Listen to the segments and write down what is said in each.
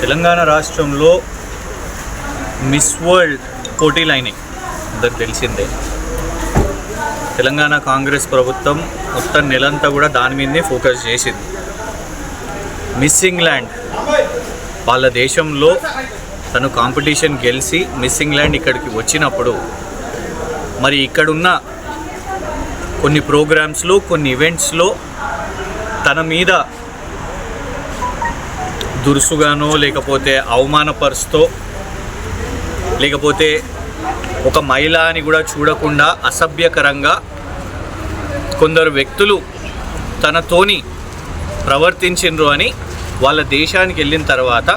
తెలంగాణ రాష్ట్రంలో miss world పోటీలు అయినాయి, అందరికి తెలిసిందే. తెలంగాణ కాంగ్రెస్ ప్రభుత్వం మొత్తం నెలంతా కూడా దాని మీదనే ఫోకస్ చేసింది. మిస్ ఇంగ్లాండ్ వాళ్ళ దేశంలో తను కాంపిటీషన్ గెలిచి మిస్ ఇంగ్లాండ్ ఇక్కడికి వచ్చినప్పుడు మరి ఇక్కడున్న కొన్ని ప్రోగ్రామ్స్లో కొన్ని ఈవెంట్స్లో తన మీద దురుసుగానో లేకపోతే అవమానపరుస్తూ లేకపోతే ఒక మహిళ అని కూడా చూడకుండా అసభ్యకరంగా కొందరు వ్యక్తులు తనతోని ప్రవర్తించిండ్రు అని వాళ్ళ దేశానికి వెళ్ళిన తర్వాత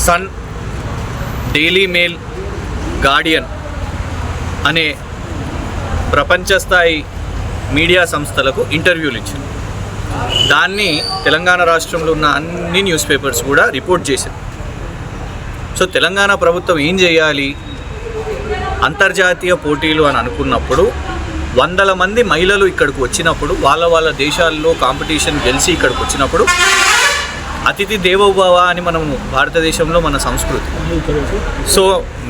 సన్, డైలీ మెయిల్, గార్డియన్ అనే ప్రపంచ స్థాయి మీడియా సంస్థలకు ఇంటర్వ్యూలు ఇచ్చింది. దాన్ని తెలంగాణ రాష్ట్రంలో ఉన్న అన్ని న్యూస్ పేపర్స్ కూడా రిపోర్ట్ చేశారు. సో తెలంగాణ ప్రభుత్వం ఏం చేయాలి? అంతర్జాతీయ పోటీలు అని అనుకున్నప్పుడు 100 మంది మహిళలు ఇక్కడికి వచ్చినప్పుడు వాళ్ళ దేశాల్లో కాంపిటీషన్ గెలిచి ఇక్కడికి వచ్చినప్పుడు అతిథి దేవోభవ అని మనము భారతదేశంలో మన సంస్కృతి. సో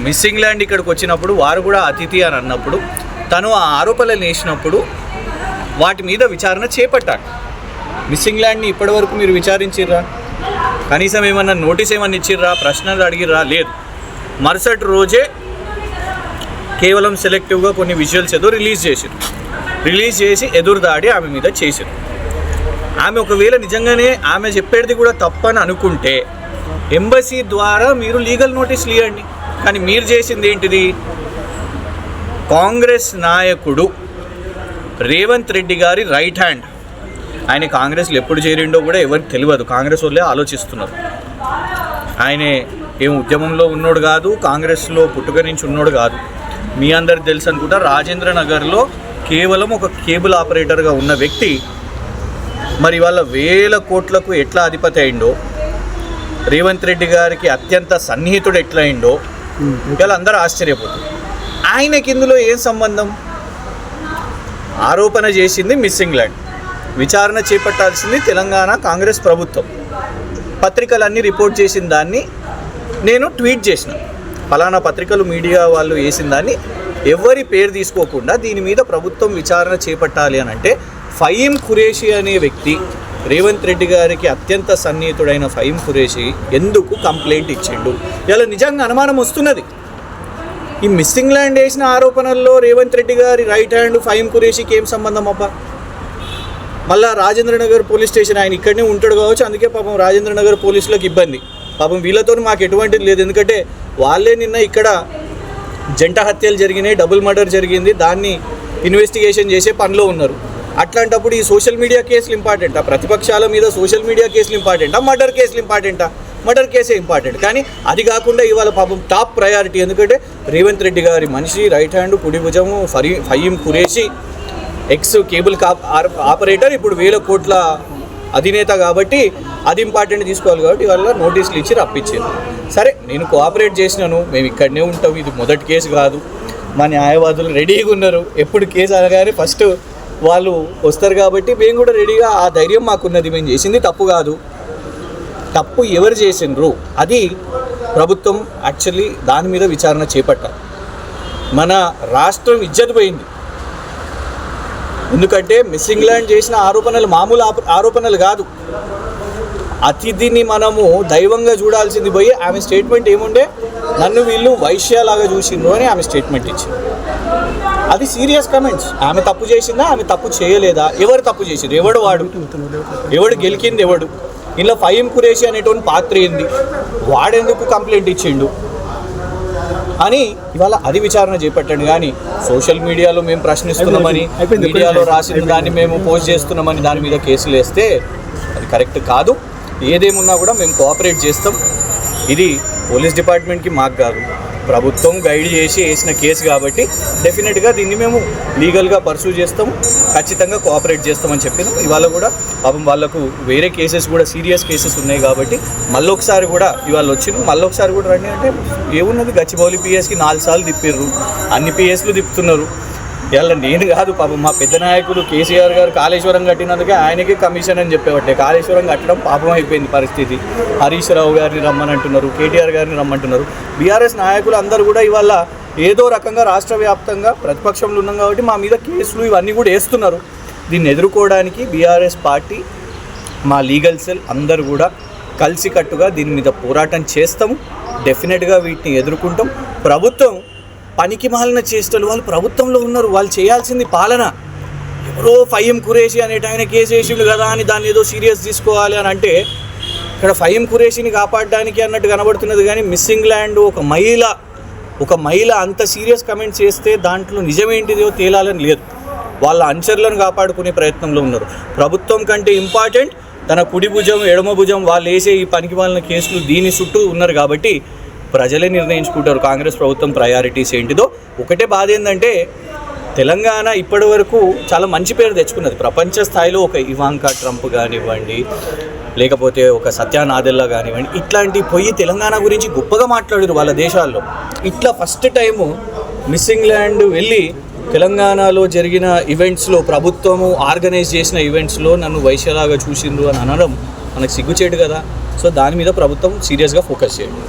మిస్ ఇంగ్లాండ్ ఇక్కడికి వచ్చినప్పుడు వారు కూడా అతిథి అని అన్నప్పుడు తను ఆ ఆరోపణలు వేసినప్పుడు వాటి మీద విచారణ చేపట్టాలి. మిస్ ఇంగ్లాండ్ని ఇప్పటివరకు మీరు విచారించిర్రా? కనీసం ఏమన్నా నోటీస్ ఏమన్నా ఇచ్చిర్రా? ప్రశ్నలు అడిగిర్రా? లేదు. మరుసటి రోజే కేవలం సెలెక్టివ్గా కొన్ని విజువల్స్ ఏదో రిలీజ్ చేసి ఎదురుదాడి ఆమె మీద చేశారు. ఆమె ఒకవేళ నిజంగానే ఆమె చెప్పేది కూడా తప్పని అనుకుంటే ఎంబసీ ద్వారా మీరు లీగల్ నోటీసులు ఇవ్వండి. కానీ మీరు చేసింది ఏంటిది? కాంగ్రెస్ నాయకుడు రేవంత్ రెడ్డి గారి రైట్ హ్యాండ్. ఆయన కాంగ్రెస్లో ఎప్పుడు చేరిండో కూడా ఎవరికి తెలియదు. కాంగ్రెస్ వాళ్ళే ఆలోచిస్తున్నారు. ఆయన ఏం ఉద్యమంలో ఉన్నోడు కాదు, కాంగ్రెస్లో పుట్టుక నుంచి ఉన్నోడు కాదు. మీ అందరికి తెలుసు అనుకుంటా, రాజేంద్ర నగర్లో కేవలం ఒక కేబుల్ ఆపరేటర్గా ఉన్న వ్యక్తి మరి వాళ్ళ 1000 కోట్లకు ఎట్లా అధిపతి అయిండో, రేవంత్ రెడ్డి గారికి అత్యంత సన్నిహితుడు ఎట్లా అయిండో ఇలా అందరూ ఆశ్చర్యపోతుంది. ఆయనకి ఇందులో ఏం సంబంధం? ఆరోపణ చేసింది మిస్ ఇంగ్లాండ్, విచారణ చేపట్టాల్సింది తెలంగాణ కాంగ్రెస్ ప్రభుత్వం. పత్రికలన్నీ రిపోర్ట్ చేసిన దాన్ని నేను ట్వీట్ చేసిన. ఫలానా పత్రికలు మీడియా వాళ్ళు వేసిన దాన్ని ఎవరి పేరు తీసుకోకుండా దీని మీద ప్రభుత్వం విచారణ చేపట్టాలి అని అంటే ఫహీమ్ ఖురేషీ అనే వ్యక్తి, రేవంత్ రెడ్డి గారికి అత్యంత సన్నిహితుడైన ఫహీమ్ ఖురేషీ ఎందుకు కంప్లైంట్ ఇచ్చిండు? ఇలా నిజంగా అనుమానం వస్తున్నది. ఈ మిస్ ఇంగ్లాండ్ వేసిన ఆరోపణల్లో రేవంత్ రెడ్డి గారి రైట్ హ్యాండ్ ఫహీమ్ ఖురేషీకి ఏం సంబంధం అబ్బా? మళ్ళీ రాజేంద్రనగర్ పోలీస్ స్టేషన్, ఆయన ఇక్కడనే ఉంటాడు కావచ్చు, అందుకే పాపం రాజేంద్రనగర్ పోలీసులకు ఇబ్బంది. పాపం వీళ్ళతో మాకు ఎటువంటిది లేదు, ఎందుకంటే వాళ్ళే నిన్న ఇక్కడ జంట హత్యలు జరిగినాయి, డబుల్ మర్డర్ జరిగింది, దాన్ని ఇన్వెస్టిగేషన్ చేసే పనిలో ఉన్నారు. అట్లాంటప్పుడు ఈ సోషల్ మీడియా కేసులు ఇంపార్టెంటా? ప్రతిపక్షాల మీద సోషల్ మీడియా కేసులు ఇంపార్టెంటా? మర్డర్ కేసులు ఇంపార్టెంటా? మర్డర్ కేసే ఇంపార్టెంట్. కానీ అది కాకుండా ఇవాళ పాపం టాప్ ప్రయారిటీ, ఎందుకంటే రేవంత్ రెడ్డి గారి మనిషి, రైట్ హ్యాండ్, కుడి భుజము Faheem Qureshi, ex cable operator, ఇప్పుడు 1000 కోట్ల అధినేత కాబట్టి అది ఇంపార్టెంట్ తీసుకోవాలి. కాబట్టి వాళ్ళ నోటీసులు ఇచ్చి రప్పించింది. సరే, నేను కోఆపరేట్ చేసినాను, మేము ఇక్కడనే ఉంటాం, ఇది మొదటి కేసు కాదు, మా న్యాయవాదులు రెడీగా ఉన్నారు, ఎప్పుడు కేసు అనగానే ఫస్ట్ వాళ్ళు వస్తారు కాబట్టి మేము కూడా రెడీగా, ఆ ధైర్యం మాకున్నది. మేము చేసింది తప్పు కాదు, తప్పు ఎవరు చేసిండ్రు అది ప్రభుత్వం యాక్చువల్లీ దాని మీద విచారణ చేపట్టాలి. మన రాష్ట్రం ఇజ్జత్ పోయింది. ఎందుకంటే మిస్ ఇంగ్లాండ్ చేసిన ఆరోపణలు మామూలు ఆరోపణలు కాదు. అతిథిని మనము దైవంగా చూడాల్సింది పోయి ఆమె స్టేట్మెంట్ ఏముండే, నన్ను వీళ్ళు వైశ్యలాగా చూసిండ్రు అని ఆమె స్టేట్మెంట్ ఇచ్చింది. అది సీరియస్ కమెంట్స్. ఆమె తప్పు చేసిందా, ఆమె తప్పు చేయలేదా, ఎవరు తప్పు చేసిండ్రు, ఎవడు వాడు, ఎవడు గెలికింది ఎవడు, ఇలా ఫహీమ్ ఖురేషీ అనేటువంటి పాత్ర ఏంది, వాడెందుకు కంప్లైంట్ ఇచ్చిండు అని ఇవాళ అది విచారణ చేపట్టండి. కానీ సోషల్ మీడియాలో మేము ప్రశ్నిస్తున్నామని, మీడియాలో రాసిన దాన్ని మేము పోస్ట్ చేస్తున్నామని దాని మీద కేసులు వేస్తే అది కరెక్ట్ కాదు. ఏదేమున్నా కూడా మేము కోఆపరేట్ చేస్తాం. ఇది పోలీస్ డిపార్ట్మెంట్కి మాకు కాదు, ప్రభుత్వం గైడ్ చేసి వేసిన కేసు కాబట్టి డెఫినెట్గా దీన్ని మేము లీగల్గా పర్సూ చేస్తాము, ఖచ్చితంగా కోఆపరేట్ చేస్తామని చెప్పినాం. ఇవాళ కూడా పాపం వాళ్ళకు వేరే కేసెస్ కూడా సీరియస్ కేసెస్ ఉన్నాయి కాబట్టి మళ్ళొకసారి కూడా ఇవాళ వచ్చింది, మళ్ళొకసారి కూడా రండి అంటే ఏమున్నది, గచ్చిబౌలి పిఎస్కి 4 సార్లు తిప్పిర్రు, అన్ని పిఎస్లు తిప్పుతున్నారు. ఇవాళ నేను కాదు పాపం మా పెద్ద నాయకులు కేసీఆర్ గారు కాళేశ్వరం కట్టినందుకే ఆయనకే కమిషన్ అని చెప్పేవాటే. కాళేశ్వరం కట్టడం పాపం అయిపోయింది పరిస్థితి. హరీష్ రావు గారిని రమ్మనంటున్నారు, కేటీఆర్ గారిని రమ్మంటున్నారు. బీఆర్ఎస్ నాయకులు అందరూ కూడా ఇవాళ ఏదో రకంగా రాష్ట్ర వ్యాప్తంగా ప్రతిపక్షంలో ఉన్నాం కాబట్టి మా మీద కేసులు ఇవన్నీ కూడా వేస్తున్నారు. దీన్ని ఎదుర్కోవడానికి బీఆర్ఎస్ పార్టీ, మా లీగల్ సెల్ అందరూ కూడా కలిసికట్టుగా దీని మీద పోరాటం చేస్తాము. డెఫినెట్గా వీటిని ఎదుర్కొంటాం. ప్రభుత్వం పనికి మాలిన చేష్టలు, వాళ్ళు ప్రభుత్వంలో ఉన్నారు, వాళ్ళు చేయాల్సింది పాలన. ఎవరో ఫహీం ఖురేషి అనేట ఆయన కేసు వేసిండు కదా అని దాన్ని ఏదో సీరియస్ తీసుకోవాలి అని అంటే ఇక్కడ ఫహీం ఖురేషిని కాపాడడానికి అన్నట్టు కనబడుతున్నది. కానీ మిస్సింగ్ ల్యాండ్ ఒక మహిళ అంత సీరియస్ కమెంట్స్ చేస్తే దాంట్లో నిజమేంటిదో తేలాలని లేదు. వాళ్ళ అనుచరులను కాపాడుకునే ప్రయత్నంలో ఉన్నారు. ప్రభుత్వం కంటే ఇంపార్టెంట్ తన కుడి భుజం ఎడమ భుజం వాళ్ళు వేసే ఈ పనికి మాలిన కేసులు దీని చుట్టూ ఉన్నారు. కాబట్టి ప్రజలే నిర్ణయించుకుంటారు కాంగ్రెస్ ప్రభుత్వం ప్రయారిటీస్ ఏంటిదో. ఒకటే బాధ ఏంటంటే తెలంగాణ ఇప్పటి వరకు చాలా మంచి పేరు తెచ్చుకున్నది ప్రపంచ స్థాయిలో. ఒక ఇవాంకా ట్రంప్ కానివ్వండి, లేకపోతే ఒక సత్యా నాదెల్లా కానివ్వండి, ఇట్లాంటి పోయి తెలంగాణ గురించి గొప్పగా మాట్లాడారు వాళ్ళ దేశాల్లో. ఇట్లా ఫస్ట్ టైము మిస్సింగ్ ల్యాండ్ వెళ్ళి తెలంగాణలో జరిగిన ఈవెంట్స్లో, ప్రభుత్వము ఆర్గనైజ్ చేసిన ఈవెంట్స్లో నన్ను వైశ్యలాగా చూసిండ్రు అని అనడం మనకు సిగ్గుచేటు కదా. సో దాని మీద ప్రభుత్వం సీరియస్గా ఫోకస్ చేయండి.